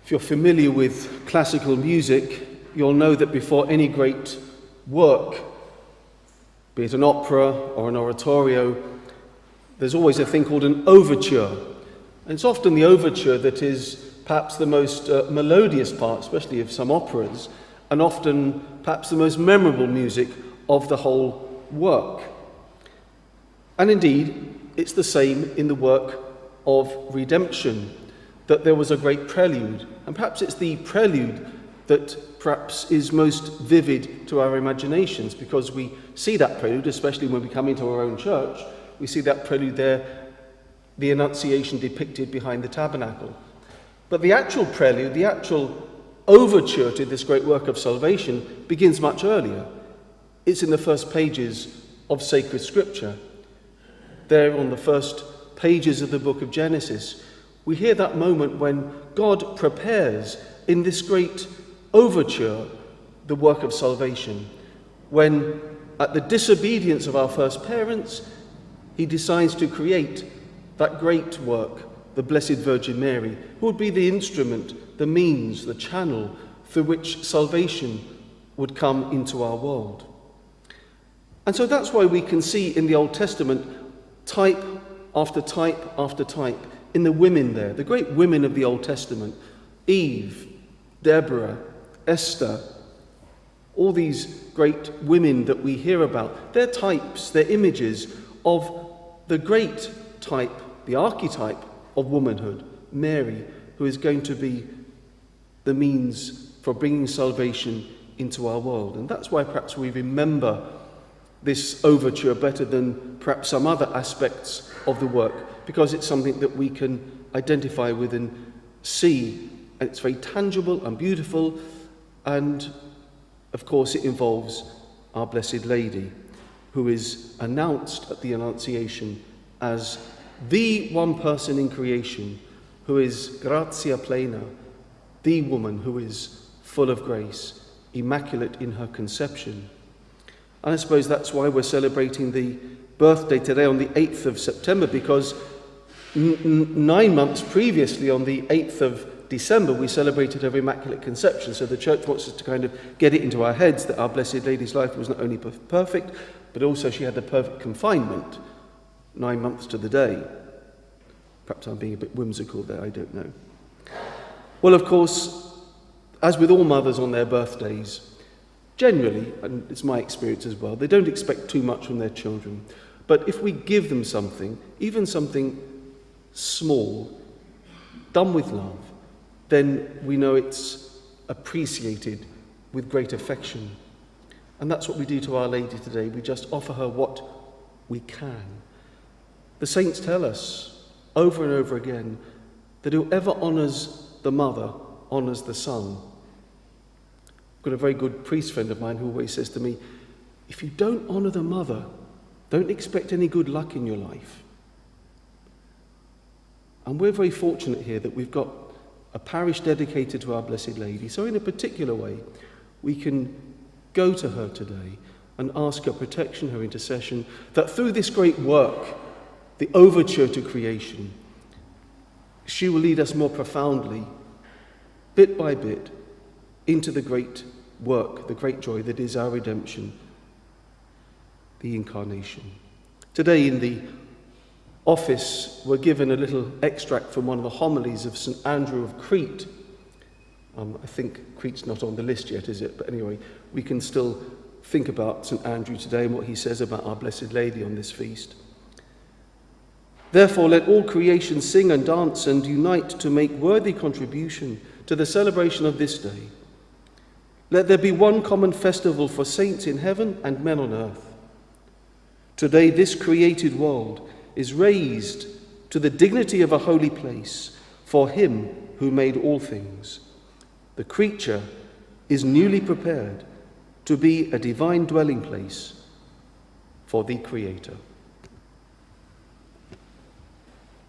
If you're familiar with classical music, you'll know that before any great work, be it an opera or an oratorio, there's always a thing called an overture. And it's often the overture that is perhaps the most melodious part, especially of some operas, and often perhaps the most memorable music of the whole work. And indeed, it's the same in the work of redemption, that there was a great prelude. And perhaps it's the prelude that perhaps is most vivid to our imaginations, because we see that prelude, especially when we come into our own church. We see that prelude there, the Annunciation depicted behind the tabernacle. But the actual prelude, the actual overture to this great work of salvation begins much earlier. It's in the first pages of sacred scripture. There on the first pages of the book of Genesis, we hear that moment when God prepares in this great overture the work of salvation, when at the disobedience of our first parents, he decides to create that great work, the Blessed Virgin Mary, who would be the instrument, the means, the channel through which salvation would come into our world. And so that's why we can see in the Old Testament type after type after type in the women there, the great women of the Old Testament, Eve, Deborah, Esther, all these great women that we hear about. They're types, they're images of the great type, the archetype of womanhood, Mary, who is going to be the means for bringing salvation into our world. And that's why perhaps we remember this overture better than perhaps some other aspects of the work, because it's something that we can identify with and see, and it's very tangible and beautiful, and of course it involves our Blessed Lady, who is announced at the Annunciation as the one person in creation who is gratia plena, the woman who is full of grace, immaculate in her conception. And I suppose that's why we're celebrating the birthday today on the 8th of September, because 9 months previously, on the 8th of December, we celebrated her Immaculate Conception. So the Church wants us to kind of get it into our heads that our Blessed Lady's life was not only perfect, but also she had the perfect confinement, 9 months to the day. Perhaps I'm being a bit whimsical there, I don't know. Well, of course, as with all mothers on their birthdays, generally, and it's my experience as well, they don't expect too much from their children. But if we give them something, even something small, done with love, then we know it's appreciated with great affection. And that's what we do to Our Lady today. We just offer her what we can. The saints tell us over and over again that whoever honours the mother honours the son. I've got a very good priest friend of mine who always says to me, if you don't honour the mother, don't expect any good luck in your life. And we're very fortunate here that we've got a parish dedicated to our Blessed Lady. So in a particular way, we can go to her today and ask her protection, her intercession, that through this great work, the overture to creation, she will lead us more profoundly, bit by bit, into the great work, the great joy that is our redemption, the Incarnation. Today in the office, we're given a little extract from one of the homilies of St. Andrew of Crete. I think Crete's not on the list yet, is it? But anyway, we can still think about St. Andrew today and what he says about our Blessed Lady on this feast. Therefore, let all creation sing and dance and unite to make worthy contribution to the celebration of this day. Let there be one common festival for saints in heaven and men on earth. Today, this created world is raised to the dignity of a holy place for him who made all things. The creature is newly prepared to be a divine dwelling place for the Creator.